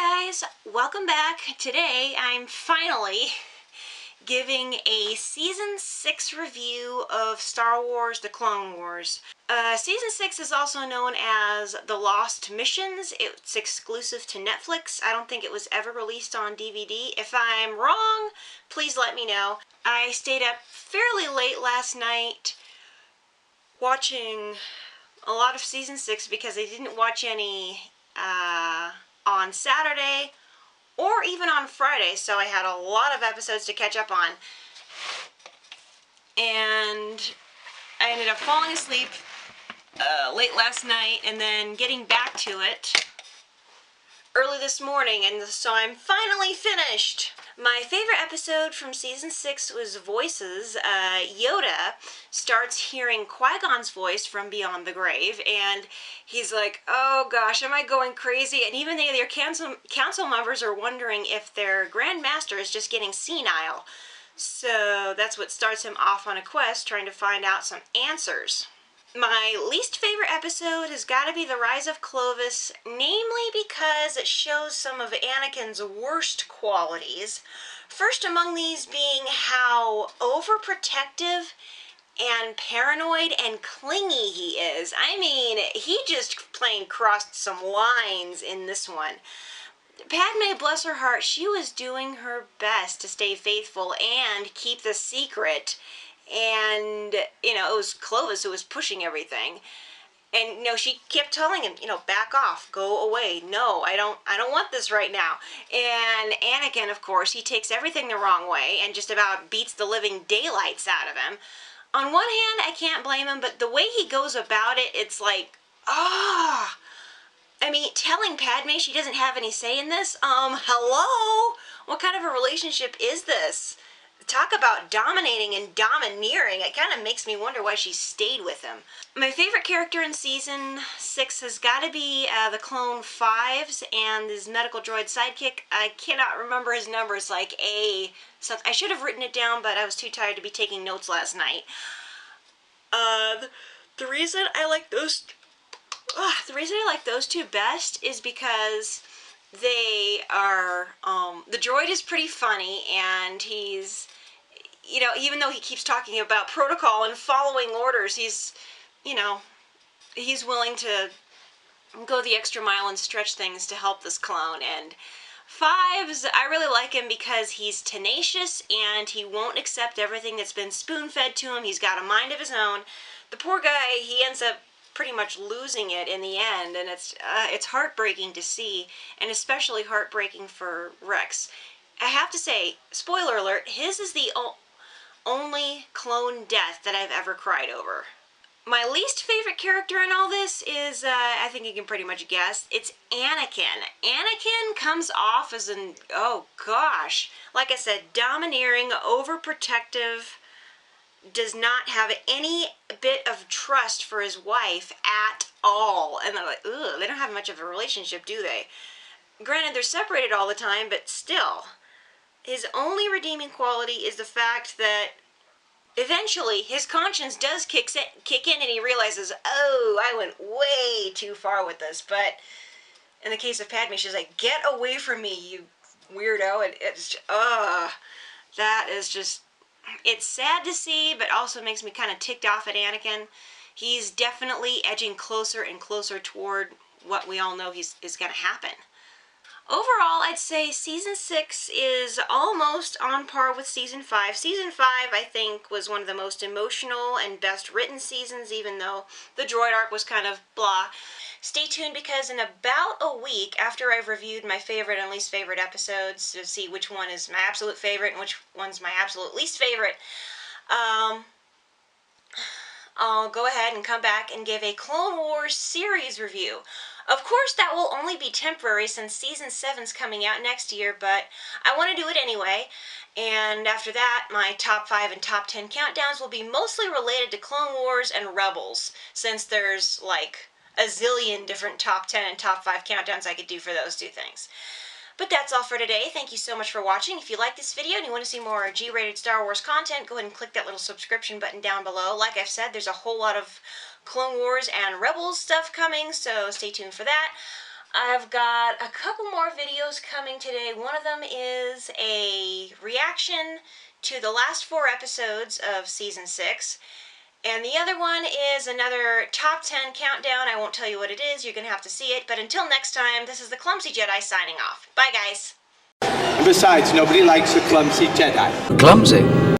guys, welcome back. Today I'm finally giving a Season 6 review of Star Wars: The Clone Wars. Season 6 is also known as The Lost Missions. It's exclusive to Netflix. I don't think it was ever released on DVD. If I'm wrong, please let me know. I stayed up fairly late last night watching a lot of Season 6 because I didn't watch any on Saturday or even on Friday, so I had a lot of episodes to catch up on. And I ended up falling asleep late last night and then getting back to it early this morning, and so I'm finally finished. My favorite episode from Season 6 was Voices. Yoda starts hearing Qui-Gon's voice from beyond the grave, and he's like, oh gosh, am I going crazy? And even the other council members are wondering if their Grand Master is just getting senile. So that's what starts him off on a quest, trying to find out some answers. My least favorite episode has got to be The Rise of Clovis, namely because it shows some of Anakin's worst qualities. First among these being how overprotective and paranoid and clingy he is. I mean, he just plain crossed some lines in this one. Padme, bless her heart, she was doing her best to stay faithful and keep the secret. And, you know, it was Clovis who was pushing everything. And, you know, she kept telling him, you know, back off, go away. No, I don't want this right now. And Anakin, of course, he takes everything the wrong way and just about beats the living daylights out of him. On one hand, I can't blame him, but the way he goes about it, it's like, ah. I mean, telling Padme she doesn't have any say in this? Hello? What kind of a relationship is this? Talk about dominating and domineering. It kind of makes me wonder why she stayed with him. My favorite character in Season 6 has got to be the Clone Fives and his medical droid sidekick. I cannot remember his number. It's like I should have written it down, but I was too tired to be taking notes last night. The reason I like those two best is because they are, the droid is pretty funny, and he's, you know, even though he keeps talking about protocol and following orders, he's, you know, he's willing to go the extra mile and stretch things to help this clone. And Fives, I really like him because he's tenacious and he won't accept everything that's been spoon-fed to him. He's got a mind of his own. The poor guy, he ends up pretty much losing it in the end, and it's heartbreaking to see, and especially heartbreaking for Rex. I have to say, spoiler alert, his is the only clone death that I've ever cried over. My least favorite character in all this is, I think you can pretty much guess, it's Anakin. Anakin comes off as an, oh gosh, like I said, domineering, overprotective, does not have any bit of trust for his wife at all. And they're like, ugh, they don't have much of a relationship, do they? Granted, they're separated all the time, but still. His only redeeming quality is the fact that eventually his conscience does kick in and he realizes, oh, I went way too far with this. But in the case of Padme, she's like, get away from me, you weirdo. And it's, that is just, it's sad to see, but also makes me kind of ticked off at Anakin. He's definitely edging closer and closer toward what we all know is going to happen. Overall, I'd say Season 6 is almost on par with Season 5. Season 5, I think, was one of the most emotional and best written seasons, even though the droid arc was kind of blah. Stay tuned, because in about a week after I've reviewed my favorite and least favorite episodes to see which one is my absolute favorite and which one's my absolute least favorite, I'll go ahead and come back and give a Clone Wars series review. Of course, that will only be temporary since Season 7's coming out next year, but I want to do it anyway. And after that, my top 5 and top 10 countdowns will be mostly related to Clone Wars and Rebels, since there's like a zillion different top 10 and top 5 countdowns I could do for those two things. But that's all for today. Thank you so much for watching. If you like this video and you want to see more G-rated Star Wars content, go ahead and click that little subscription button down below. Like I've said, there's a whole lot of Clone Wars and Rebels stuff coming, so stay tuned for that. I've got a couple more videos coming today. One of them is a reaction to the last 4 episodes of Season 6. And the other one is another top 10 countdown. I won't tell you what it is. You're going to have to see it. But until next time, this is the Clumsy Jedi signing off. Bye, guys. And besides, nobody likes a clumsy Jedi. Clumsy.